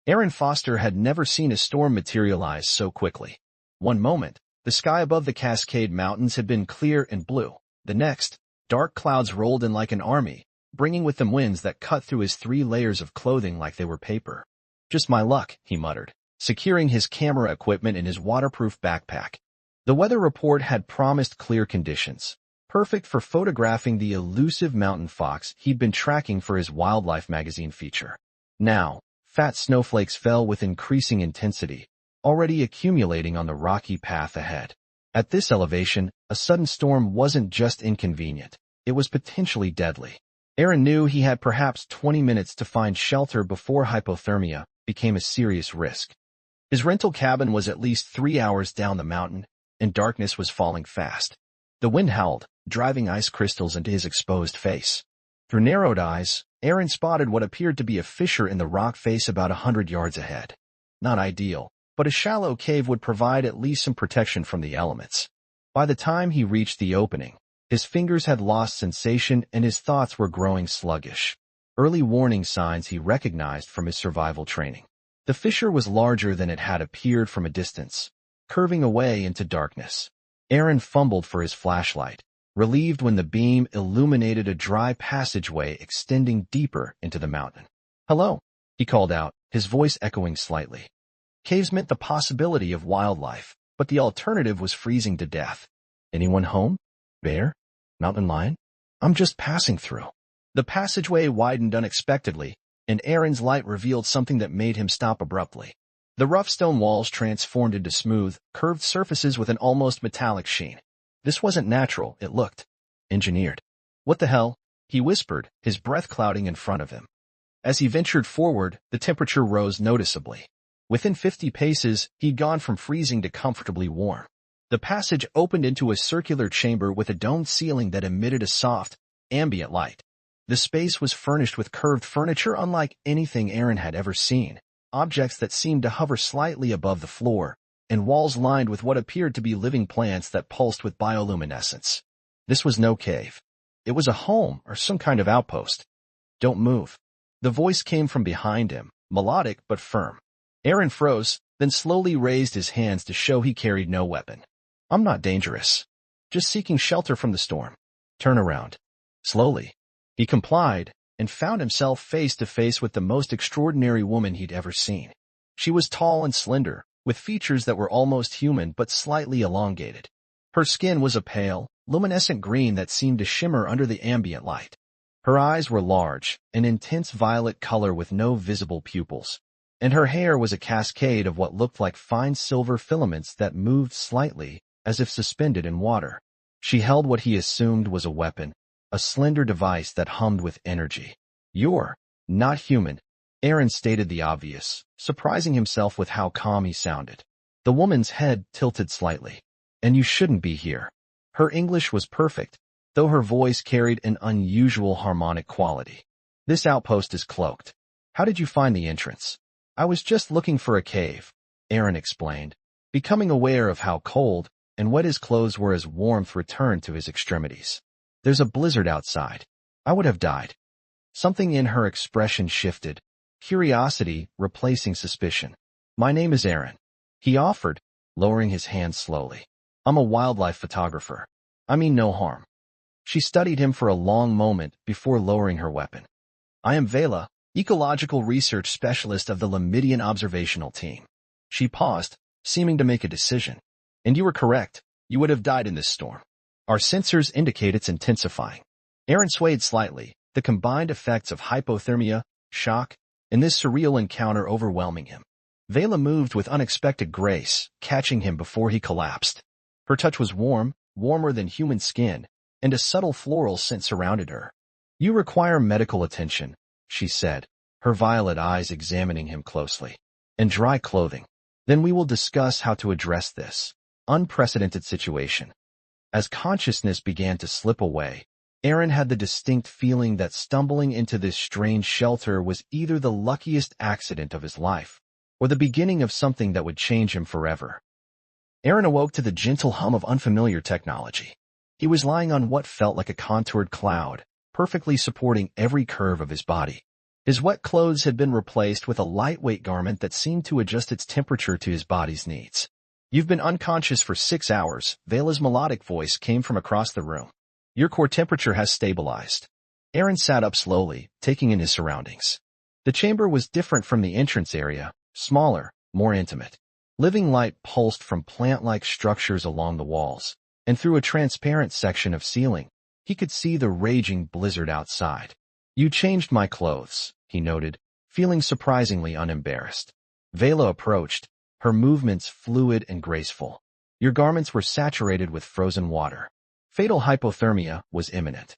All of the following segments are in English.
Aaron Foster had never seen a storm materialize so quickly. One moment, the sky above the Cascade Mountains had been clear and blue. The next, dark clouds rolled in like an army, bringing with them winds that cut through his 3 layers of clothing like they were paper. "Just my luck," he muttered, securing his camera equipment in his waterproof backpack. The weather report had promised clear conditions, perfect for photographing the elusive mountain fox he'd been tracking for his wildlife magazine feature. Now, fat snowflakes fell with increasing intensity, already accumulating on the rocky path ahead. At this elevation, a sudden storm wasn't just inconvenient, it was potentially deadly. Aaron knew he had perhaps 20 minutes to find shelter before hypothermia became a serious risk. His rental cabin was at least 3 hours down the mountain, and darkness was falling fast. The wind howled, driving ice crystals into his exposed face. Through narrowed eyes, Aaron spotted what appeared to be a fissure in the rock face about 100 yards ahead. Not ideal, but a shallow cave would provide at least some protection from the elements. By the time he reached the opening, his fingers had lost sensation and his thoughts were growing sluggish. Early warning signs he recognized from his survival training. The fissure was larger than it had appeared from a distance, curving away into darkness. Aaron fumbled for his flashlight, relieved when the beam illuminated a dry passageway extending deeper into the mountain. "Hello," he called out, his voice echoing slightly. Caves meant the possibility of wildlife, but the alternative was freezing to death. "Anyone home? Bear? Mountain lion? I'm just passing through." The passageway widened unexpectedly, and Aaron's light revealed something that made him stop abruptly. The rough stone walls transformed into smooth, curved surfaces with an almost metallic sheen. This wasn't natural, it looked engineered. "What the hell?" he whispered, his breath clouding in front of him. As he ventured forward, the temperature rose noticeably. Within 50 paces, he'd gone from freezing to comfortably warm. The passage opened into a circular chamber with a domed ceiling that emitted a soft, ambient light. The space was furnished with curved furniture unlike anything Aaron had ever seen, objects that seemed to hover slightly above the floor, and walls lined with what appeared to be living plants that pulsed with bioluminescence. This was no cave. It was a home or some kind of outpost. "Don't move." The voice came from behind him, melodic but firm. Aaron froze, then slowly raised his hands to show he carried no weapon. "I'm not dangerous. Just seeking shelter from the storm." "Turn around." Slowly. He complied, and found himself face to face with the most extraordinary woman he'd ever seen. She was tall and slender, with features that were almost human but slightly elongated. Her skin was a pale, luminescent green that seemed to shimmer under the ambient light. Her eyes were large, an intense violet color with no visible pupils, and her hair was a cascade of what looked like fine silver filaments that moved slightly, as if suspended in water. She held what he assumed was a weapon, a slender device that hummed with energy. "You're not human," Aaron stated the obvious, surprising himself with how calm he sounded. The woman's head tilted slightly. "And you shouldn't be here." Her English was perfect, though her voice carried an unusual harmonic quality. "This outpost is cloaked. How did you find the entrance?" "I was just looking for a cave," Aaron explained, becoming aware of how cold and wet his clothes were as warmth returned to his extremities. "There's a blizzard outside. I would have died." Something in her expression shifted, curiosity replacing suspicion. "My name is Aaron," he offered, lowering his hand slowly. "I'm a wildlife photographer. I mean no harm." She studied him for a long moment before lowering her weapon. "I am Vela, ecological research specialist of the Lamidian observational team." She paused, seeming to make a decision. "And you were correct. You would have died in this storm. Our sensors indicate it's intensifying." Aaron swayed slightly, the combined effects of hypothermia, shock, and this surreal encounter overwhelming him. Vela moved with unexpected grace, catching him before he collapsed. Her touch was warm, warmer than human skin, and a subtle floral scent surrounded her. "You require medical attention," she said, her violet eyes examining him closely. "And dry clothing. Then we will discuss how to address this unprecedented situation." As consciousness began to slip away, Aaron had the distinct feeling that stumbling into this strange shelter was either the luckiest accident of his life, or the beginning of something that would change him forever. Aaron awoke to the gentle hum of unfamiliar technology. He was lying on what felt like a contoured cloud, perfectly supporting every curve of his body. His wet clothes had been replaced with a lightweight garment that seemed to adjust its temperature to his body's needs. "You've been unconscious for 6 hours," Vela's melodic voice came from across the room. "Your core temperature has stabilized." Aaron sat up slowly, taking in his surroundings. The chamber was different from the entrance area, smaller, more intimate. Living light pulsed from plant-like structures along the walls, and through a transparent section of ceiling, he could see the raging blizzard outside. "You changed my clothes," he noted, feeling surprisingly unembarrassed. Vela approached, her movements fluid and graceful. "Your garments were saturated with frozen water. Fatal hypothermia was imminent."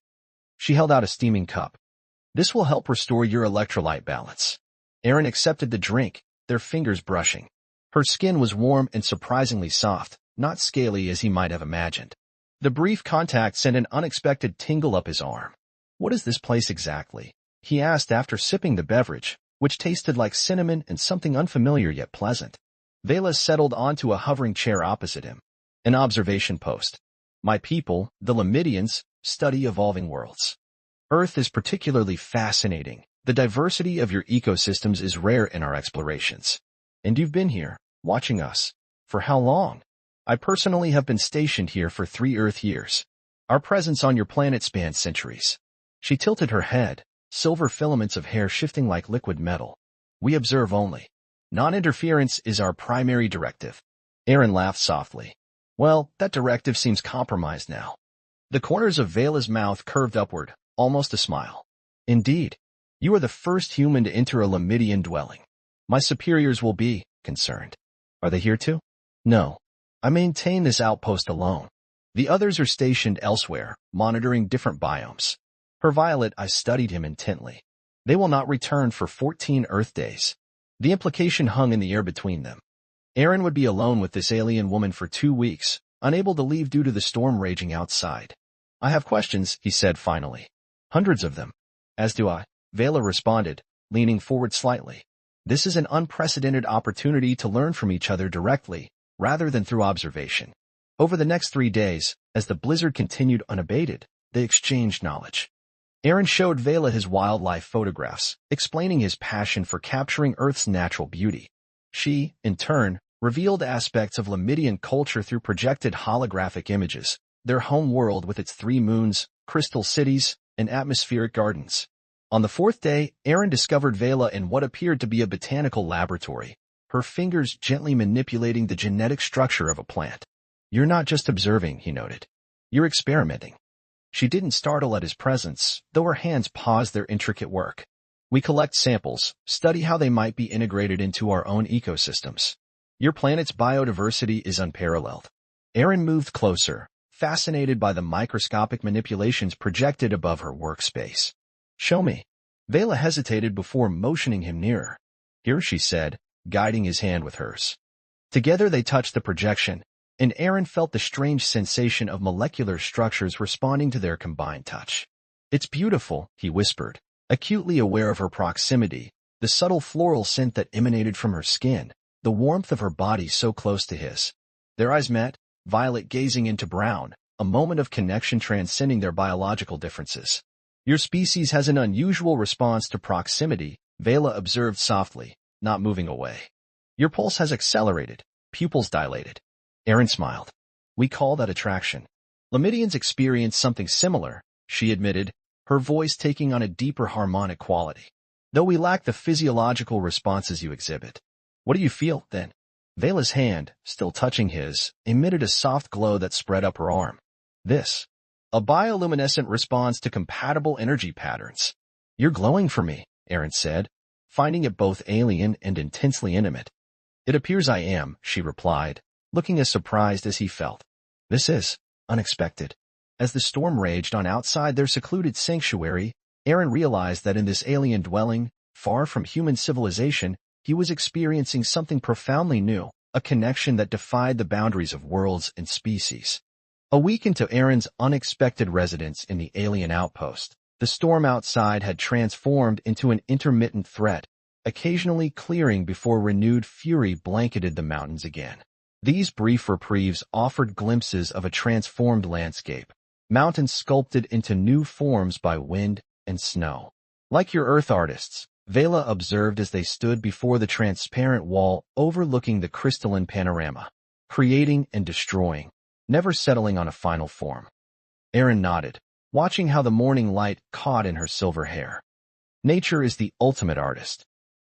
She held out a steaming cup. "This will help restore your electrolyte balance." Aaron accepted the drink, their fingers brushing. Her skin was warm and surprisingly soft, not scaly as he might have imagined. The brief contact sent an unexpected tingle up his arm. "What is this place exactly?" he asked after sipping the beverage, which tasted like cinnamon and something unfamiliar yet pleasant. Vela settled onto a hovering chair opposite him. "An observation post. My people, the Lamidians, study evolving worlds. Earth is particularly fascinating. The diversity of your ecosystems is rare in our explorations. And you've been here, watching us. For how long?" "I personally have been stationed here for 3 Earth years. Our presence on your planet spans centuries." She tilted her head, silver filaments of hair shifting like liquid metal. "We observe only. Non-interference is our primary directive." Aaron laughed softly. "Well, that directive seems compromised now." The corners of Vela's mouth curved upward, almost a smile. "Indeed. You are the first human to enter a Lamidian dwelling. My superiors will be concerned." "Are they here too?" "No. I maintain this outpost alone. The others are stationed elsewhere, monitoring different biomes." Her violet eyes studied him intently. "They will not return for 14 Earth days." The implication hung in the air between them. Aaron would be alone with this alien woman for 2 weeks, unable to leave due to the storm raging outside. "I have questions," he said finally. "Hundreds of them." "As do I," Vela responded, leaning forward slightly. "This is an unprecedented opportunity to learn from each other directly, rather than through observation." Over the next 3 days, as the blizzard continued unabated, they exchanged knowledge. Aaron showed Vela his wildlife photographs, explaining his passion for capturing Earth's natural beauty. She, in turn, revealed aspects of Lamidian culture through projected holographic images, their home world with its 3 moons, crystal cities, and atmospheric gardens. On the 4th day, Aaron discovered Vela in what appeared to be a botanical laboratory, her fingers gently manipulating the genetic structure of a plant. "You're not just observing," he noted. "You're experimenting." She didn't startle at his presence, though her hands paused their intricate work. "We collect samples, study how they might be integrated into our own ecosystems. Your planet's biodiversity is unparalleled." Aaron moved closer, fascinated by the microscopic manipulations projected above her workspace. "Show me." Vela hesitated before motioning him nearer. "Here," she said, guiding his hand with hers. Together they touched the projection, and Aaron felt the strange sensation of molecular structures responding to their combined touch. "It's beautiful," he whispered, acutely aware of her proximity, the subtle floral scent that emanated from her skin, the warmth of her body so close to his. Their eyes met, violet gazing into brown, a moment of connection transcending their biological differences. "Your species has an unusual response to proximity," Vela observed softly, not moving away. "Your pulse has accelerated, pupils dilated." Aaron smiled. "We call that attraction." "Lamidians experience something similar," she admitted, her voice taking on a deeper harmonic quality. "Though we lack the physiological responses you exhibit." "What do you feel, then?" Vela's hand, still touching his, emitted a soft glow that spread up her arm. "This. A bioluminescent response to compatible energy patterns." "You're glowing for me," Aaron said, finding it both alien and intensely intimate. "It appears I am," she replied, looking as surprised as he felt. "This is unexpected." As the storm raged on outside their secluded sanctuary, Aaron realized that in this alien dwelling, far from human civilization, he was experiencing something profoundly new, a connection that defied the boundaries of worlds and species. A week into Aaron's unexpected residence in the alien outpost, the storm outside had transformed into an intermittent threat, occasionally clearing before renewed fury blanketed the mountains again. These brief reprieves offered glimpses of a transformed landscape, mountains sculpted into new forms by wind and snow. "Like your Earth artists," Vela observed as they stood before the transparent wall overlooking the crystalline panorama, creating and destroying, never settling on a final form. Erin nodded, watching how the morning light caught in her silver hair. Nature is the ultimate artist.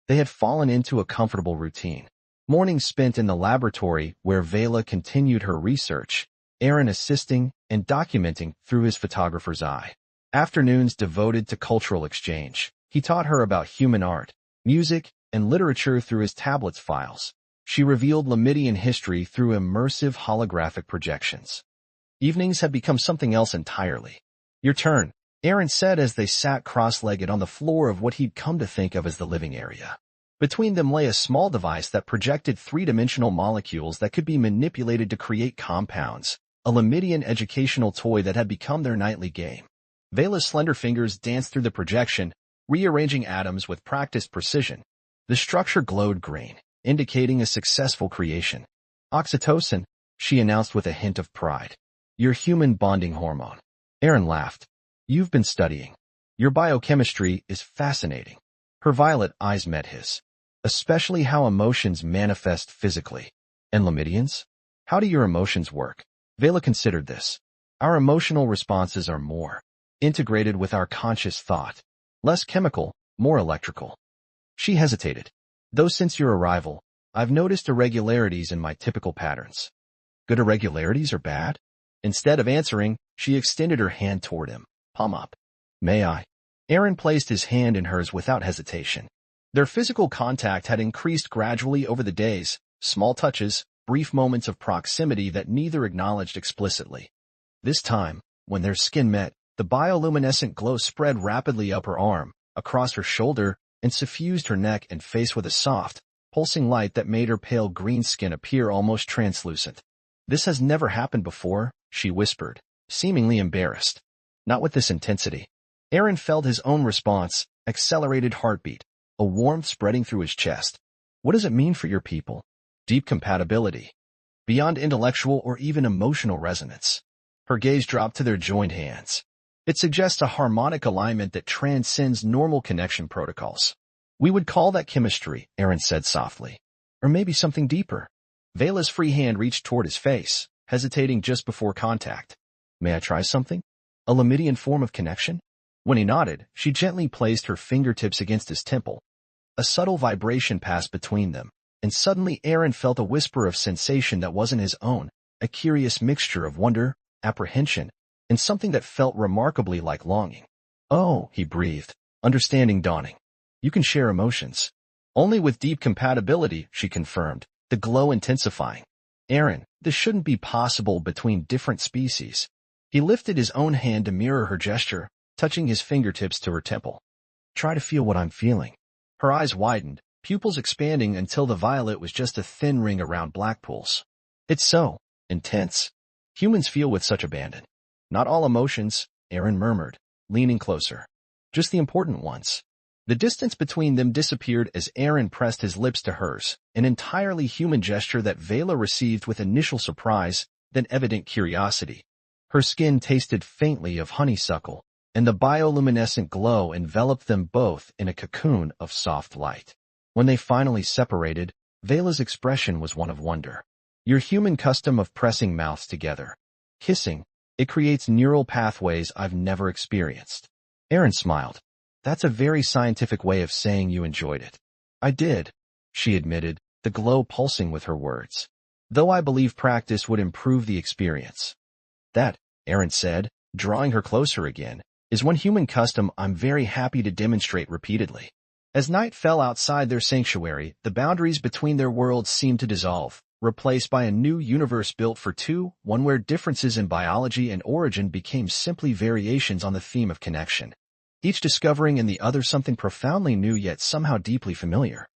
They had fallen into a comfortable routine. Mornings spent in the laboratory where Vela continued her research, Erin assisting and documenting through his photographer's eye. Afternoons devoted to cultural exchange. He taught her about human art, music, and literature through his tablet's files. She revealed Lamidian history through immersive holographic projections. Evenings had become something else entirely. "Your turn," Erin said as they sat cross-legged on the floor of what he'd come to think of as the living area. Between them lay a small device that projected three-dimensional molecules that could be manipulated to create compounds, a Lamidian educational toy that had become their nightly game. Vela's slender fingers danced through the projection, rearranging atoms with practiced precision. The structure glowed green, indicating a successful creation. "Oxytocin," she announced with a hint of pride. "Your human bonding hormone." Erin laughed. "You've been studying. Your biochemistry is fascinating." Her violet eyes met his. "Especially how emotions manifest physically." "And Lamidians? How do your emotions work?" Vela considered this. "Our emotional responses are more integrated with our conscious thought. Less chemical, more electrical." She hesitated. "Though since your arrival, I've noticed irregularities in my typical patterns." "Good irregularities or bad?" Instead of answering, she extended her hand toward him. "Palm up." "May I?" Erin placed his hand in hers without hesitation. Their physical contact had increased gradually over the days, small touches, brief moments of proximity that neither acknowledged explicitly. This time, when their skin met, the bioluminescent glow spread rapidly up her arm, across her shoulder, and suffused her neck and face with a soft, pulsing light that made her pale green skin appear almost translucent. "This has never happened before," she whispered, seemingly embarrassed. "Not with this intensity." Erin felt his own response, accelerated heartbeat, a warmth spreading through his chest. "What does it mean for your people?" "Deep compatibility. Beyond intellectual or even emotional resonance." Her gaze dropped to their joined hands. "It suggests a harmonic alignment that transcends normal connection protocols." "We would call that chemistry," Erin said softly. "Or maybe something deeper." Vela's free hand reached toward his face, hesitating just before contact. "May I try something? A Lamidian form of connection?" When he nodded, she gently placed her fingertips against his temple. A subtle vibration passed between them, and suddenly Erin felt a whisper of sensation that wasn't his own, a curious mixture of wonder, apprehension, and something that felt remarkably like longing. "Oh," he breathed, understanding dawning. "You can share emotions." "Only with deep compatibility," she confirmed, the glow intensifying. "Erin, this shouldn't be possible between different species." He lifted his own hand to mirror her gesture, touching his fingertips to her temple. "Try to feel what I'm feeling." Her eyes widened, pupils expanding until the violet was just a thin ring around black pools. "It's so intense. Humans feel with such abandon." "Not all emotions," Erin murmured, leaning closer. "Just the important ones." The distance between them disappeared as Erin pressed his lips to hers, an entirely human gesture that Vela received with initial surprise, then evident curiosity. Her skin tasted faintly of honeysuckle, and the bioluminescent glow enveloped them both in a cocoon of soft light. When they finally separated, Vela's expression was one of wonder. "Your human custom of pressing mouths together. Kissing. It creates neural pathways I've never experienced." Erin smiled. "That's a very scientific way of saying you enjoyed it." "I did," she admitted, the glow pulsing with her words. "Though I believe practice would improve the experience." "That," Erin said, drawing her closer again, "is one human custom I'm very happy to demonstrate repeatedly." As night fell outside their sanctuary, the boundaries between their worlds seemed to dissolve, replaced by a new universe built for two, one where differences in biology and origin became simply variations on the theme of connection, each discovering in the other something profoundly new yet somehow deeply familiar.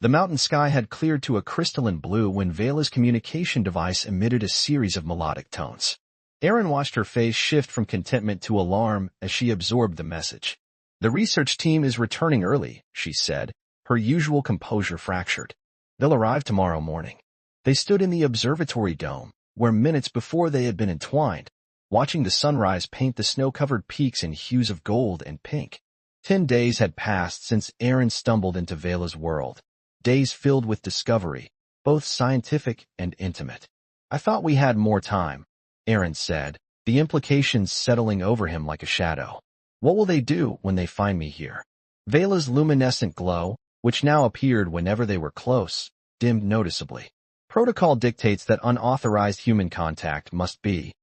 The mountain sky had cleared to a crystalline blue when Vela's communication device emitted a series of melodic tones. Erin watched her face shift from contentment to alarm as she absorbed the message. "The research team is returning early," she said, her usual composure fractured. "They'll arrive tomorrow morning." They stood in the observatory dome, where minutes before they had been entwined, watching the sunrise paint the snow-covered peaks in hues of gold and pink. 10 days had passed since Aaron stumbled into Vela's world. Days filled with discovery, both scientific and intimate. I thought we had more time, Aaron said, the implications settling over him like a shadow. What will they do when they find me here? Vela's luminescent glow, which now appeared whenever they were close, dimmed noticeably. Protocol dictates that unauthorized human contact must be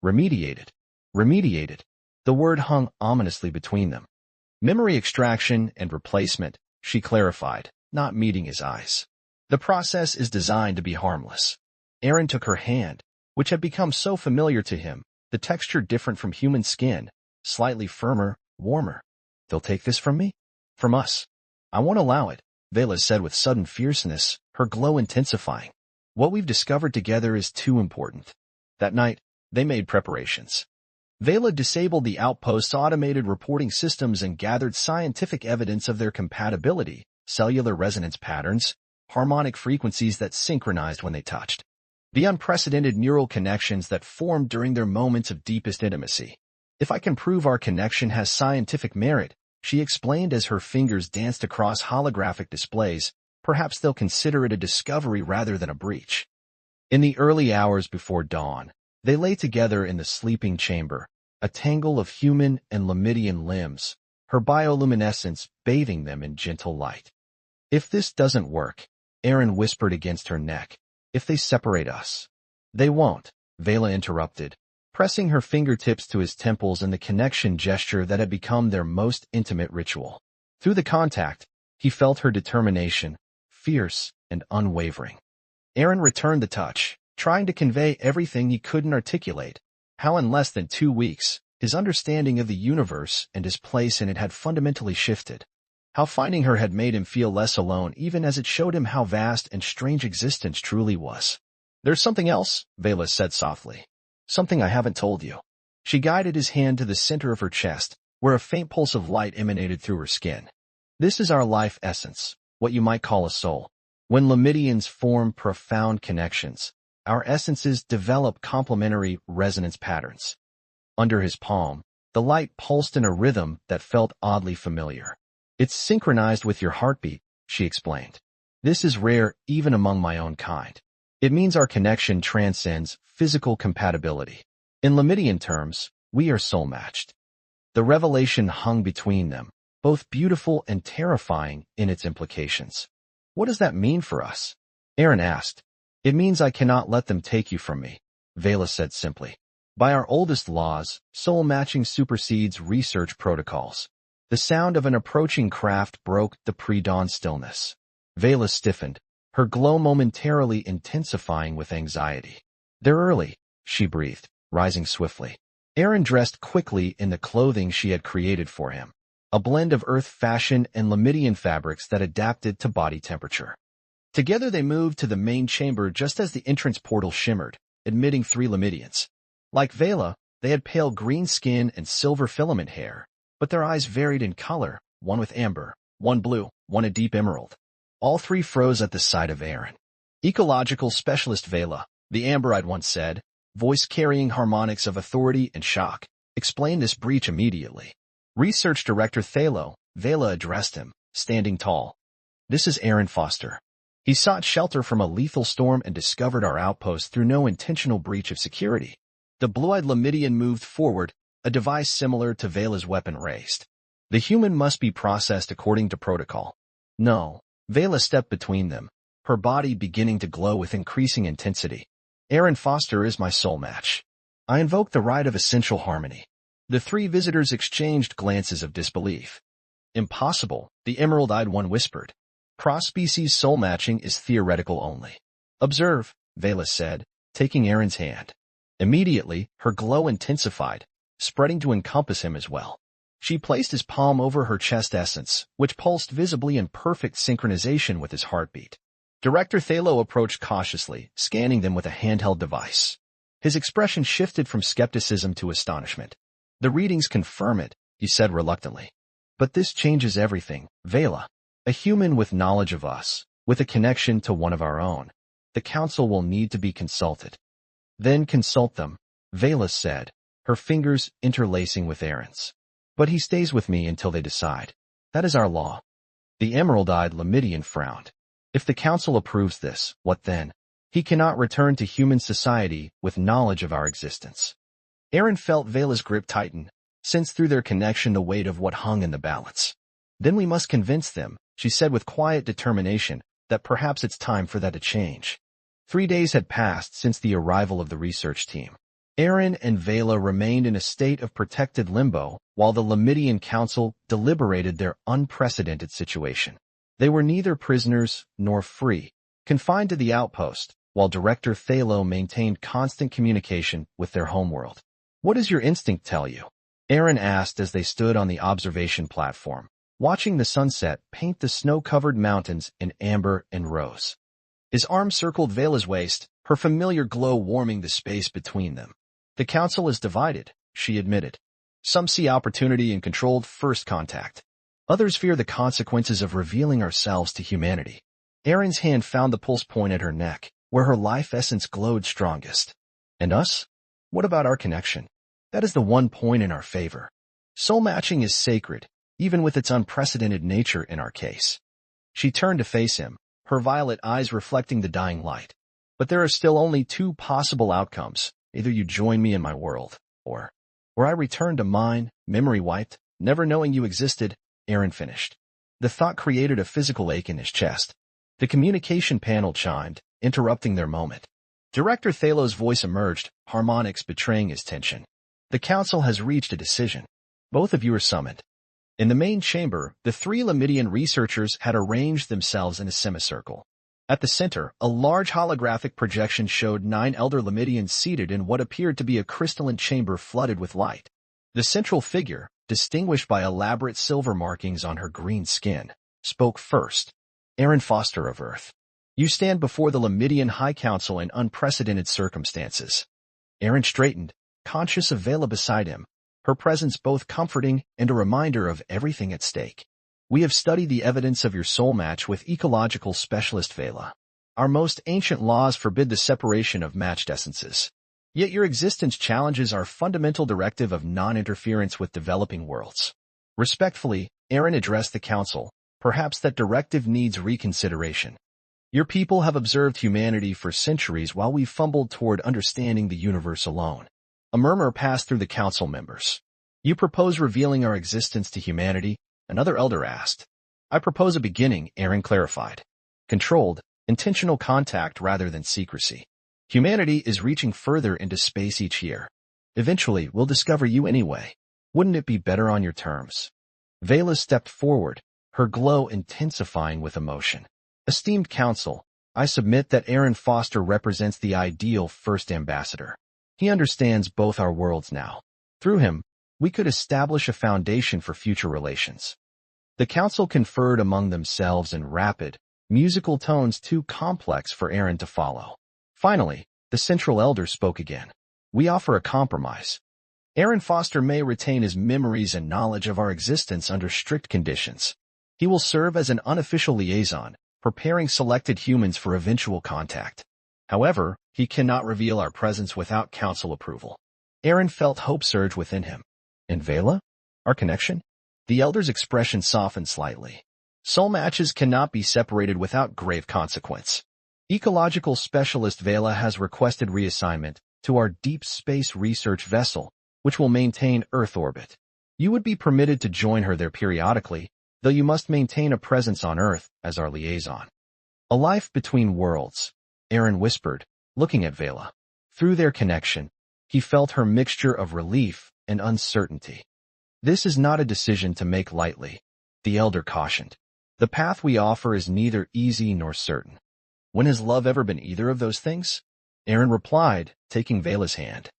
remediated. Remediated. The word hung ominously between them. Memory extraction and replacement, she clarified, not meeting his eyes. The process is designed to be harmless. Aaron took her hand, which had become so familiar to him, the texture different from human skin, slightly firmer, warmer. They'll take this from me? From us. I won't allow it, Vela said with sudden fierceness, her glow intensifying. What we've discovered together is too important. That night, they made preparations. Vela disabled the outpost's automated reporting systems and gathered scientific evidence of their compatibility, cellular resonance patterns, harmonic frequencies that synchronized when they touched. The unprecedented neural connections that formed during their moments of deepest intimacy. If I can prove our connection has scientific merit, she explained as her fingers danced across holographic displays, perhaps they'll consider it a discovery rather than a breach. In the early hours before dawn, they lay together in the sleeping chamber, a tangle of human and Lamidian limbs, her bioluminescence bathing them in gentle light. If this doesn't work, Aaron whispered against her neck, if they separate us. They won't, Vela interrupted, pressing her fingertips to his temples in the connection gesture that had become their most intimate ritual. Through the contact, he felt her determination, fierce and unwavering. Aaron returned the touch, trying to convey everything he couldn't articulate, how in less than 2 weeks, his understanding of the universe and his place in it had fundamentally shifted. How finding her had made him feel less alone even as it showed him how vast and strange existence truly was. There's something else, Vela said softly. Something I haven't told you. She guided his hand to the center of her chest, where a faint pulse of light emanated through her skin. This is our life essence, what you might call a soul. When Lamidians form profound connections, our essences develop complementary resonance patterns. Under his palm, the light pulsed in a rhythm that felt oddly familiar. It's synchronized with your heartbeat, she explained. This is rare even among my own kind. It means our connection transcends physical compatibility. In Lamidian terms, we are soul-matched. The revelation hung between them, both beautiful and terrifying in its implications. What does that mean for us? Aaron asked. It means I cannot let them take you from me, Vela said simply. By our oldest laws, soul matching supersedes research protocols. The sound of an approaching craft broke the pre-dawn stillness. Vela stiffened, her glow momentarily intensifying with anxiety. They're early, she breathed, rising swiftly. Aaron dressed quickly in the clothing she had created for him, a blend of earth fashion and Lamidian fabrics that adapted to body temperature. Together they moved to the main chamber just as the entrance portal shimmered, admitting 3 Lamidians. Like Vela, they had pale green skin and silver filament hair, but their eyes varied in color, one with amber, one blue, one a deep emerald. All 3 froze at the sight of Aaron. Ecological specialist Vela, the amber-eyed one said, voice carrying harmonics of authority and shock, explained this breach immediately. Research Director Thalo, Vela addressed him, standing tall. This is Aaron Foster. He sought shelter from a lethal storm and discovered our outpost through no intentional breach of security. The blue-eyed Lamidian moved forward, a device similar to Vela's weapon raised. The human must be processed according to protocol. No, Vela stepped between them, her body beginning to glow with increasing intensity. Aaron Foster is my soul match. I invoke the right of essential harmony. The 3 visitors exchanged glances of disbelief. Impossible, the emerald-eyed one whispered. Cross-species soul matching is theoretical only. Observe, Vela said, taking Aaron's hand. Immediately, her glow intensified, spreading to encompass him as well. She placed his palm over her chest essence, which pulsed visibly in perfect synchronization with his heartbeat. Director Thalo approached cautiously, scanning them with a handheld device. His expression shifted from skepticism to astonishment. The readings confirm it, he said reluctantly. But this changes everything, Vela. A human with knowledge of us, with a connection to one of our own. The council will need to be consulted. Then consult them, Vela said, her fingers interlacing with Aaron's. But he stays with me until they decide. That is our law. The emerald-eyed Lamidian frowned. If the council approves this, what then? He cannot return to human society with knowledge of our existence. Aaron felt Vela's grip tighten, sensed through their connection the weight of what hung in the balance. Then we must convince them, she said with quiet determination, that perhaps it's time for that to change. 3 days had passed since the arrival of the research team. Aaron and Vela remained in a state of protected limbo while the Lamidian Council deliberated their unprecedented situation. They were neither prisoners nor free, confined to the outpost, while Director Thalo maintained constant communication with their homeworld. What does your instinct tell you? Aaron asked as they stood on the observation platform, watching the sunset paint the snow-covered mountains in amber and rose. His arm circled Vela's waist, her familiar glow warming the space between them. The council is divided, she admitted. Some see opportunity in controlled first contact. Others fear the consequences of revealing ourselves to humanity. Aaron's hand found the pulse point at her neck, where her life essence glowed strongest. And us? What about our connection? That is the one point in our favor. Soul matching is sacred, even with its unprecedented nature in our case. She turned to face him, her violet eyes reflecting the dying light. But there are still only 2 possible outcomes. Either you join me in my world, or I return to mine, memory wiped, never knowing you existed, Aaron finished. The thought created a physical ache in his chest. The communication panel chimed, interrupting their moment. Director Thalo's voice emerged, harmonics betraying his tension. The council has reached a decision. Both of you are summoned. In the main chamber, the 3 Lamidian researchers had arranged themselves in a semicircle. At the center, a large holographic projection showed 9 elder Lamidians seated in what appeared to be a crystalline chamber flooded with light. The central figure, distinguished by elaborate silver markings on her green skin, spoke first. Aaron Foster of Earth. You stand before the Lamidian High Council in unprecedented circumstances. Aaron straightened, conscious of Vela beside him, her presence both comforting and a reminder of everything at stake. We have studied the evidence of your soul match with ecological specialist Vela. Our most ancient laws forbid the separation of matched essences. Yet your existence challenges our fundamental directive of non-interference with developing worlds. Respectfully, Aaron addressed the council. Perhaps that directive needs reconsideration. Your people have observed humanity for centuries while we fumbled toward understanding the universe alone. A murmur passed through the council members. You propose revealing our existence to humanity? Another elder asked. I propose a beginning, Aaron clarified. Controlled, intentional contact rather than secrecy. Humanity is reaching further into space each year. Eventually, we'll discover you anyway. Wouldn't it be better on your terms? Vela stepped forward, her glow intensifying with emotion. Esteemed council, I submit that Aaron Foster represents the ideal first ambassador. He understands both our worlds now. Through him, we could establish a foundation for future relations. The council conferred among themselves in rapid, musical tones too complex for Aaron to follow. Finally, the central elder spoke again. We offer a compromise. Aaron Foster may retain his memories and knowledge of our existence under strict conditions. He will serve as an unofficial liaison, preparing selected humans for eventual contact. However, he cannot reveal our presence without council approval. Aaron felt hope surge within him. And Vela? Our connection? The elder's expression softened slightly. Soul matches cannot be separated without grave consequence. Ecological specialist Vela has requested reassignment to our deep space research vessel, which will maintain Earth orbit. You would be permitted to join her there periodically, though you must maintain a presence on Earth as our liaison. A life between worlds, Aaron whispered, looking at Vela. Through their connection, he felt her mixture of relief and uncertainty. This is not a decision to make lightly, the elder cautioned. The path we offer is neither easy nor certain. When has love ever been either of those things? Aaron replied, taking Vela's hand.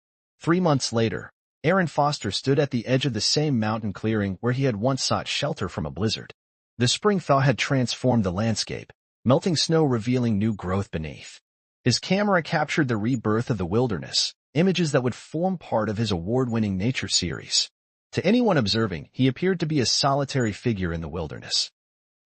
3 months later, Aaron Foster stood at the edge of the same mountain clearing where he had once sought shelter from a blizzard. The spring thaw had transformed the landscape, melting snow revealing new growth beneath. His camera captured the rebirth of the wilderness, images that would form part of his award-winning nature series. To anyone observing, he appeared to be a solitary figure in the wilderness.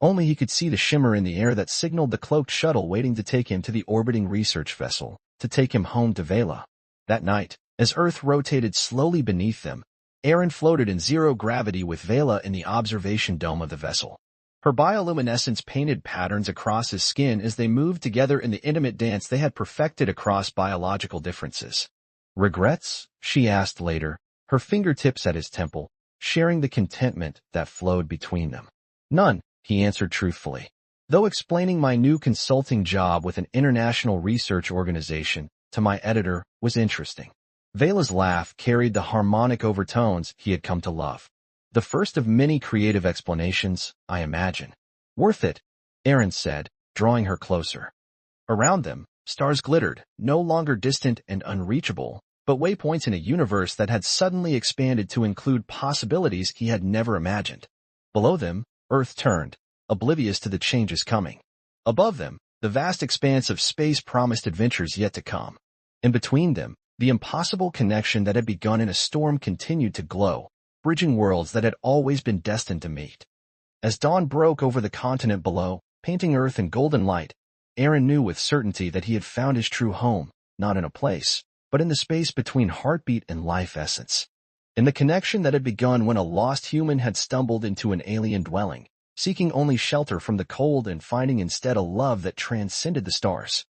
Only he could see the shimmer in the air that signaled the cloaked shuttle waiting to take him to the orbiting research vessel, to take him home to Vela. That night, as Earth rotated slowly beneath them, Aaron floated in zero gravity with Vela in the observation dome of the vessel. Her bioluminescence painted patterns across his skin as they moved together in the intimate dance they had perfected across biological differences. "Regrets?" she asked later, her fingertips at his temple, sharing the contentment that flowed between them. "None," he answered truthfully. Though explaining my new consulting job with an international research organization to my editor was interesting. Vela's laugh carried the harmonic overtones he had come to love. "The first of many creative explanations, I imagine." "Worth it," Aaron said, drawing her closer. Around them, stars glittered, no longer distant and unreachable, but waypoints in a universe that had suddenly expanded to include possibilities he had never imagined. Below them, Earth turned, oblivious to the changes coming. Above them, the vast expanse of space promised adventures yet to come. In between them, the impossible connection that had begun in a storm continued to glow, bridging worlds that had always been destined to meet. As dawn broke over the continent below, painting Earth in golden light, Aaron knew with certainty that he had found his true home, not in a place, but in the space between heartbeat and life essence. In the connection that had begun when a lost human had stumbled into an alien dwelling, seeking only shelter from the cold and finding instead a love that transcended the stars.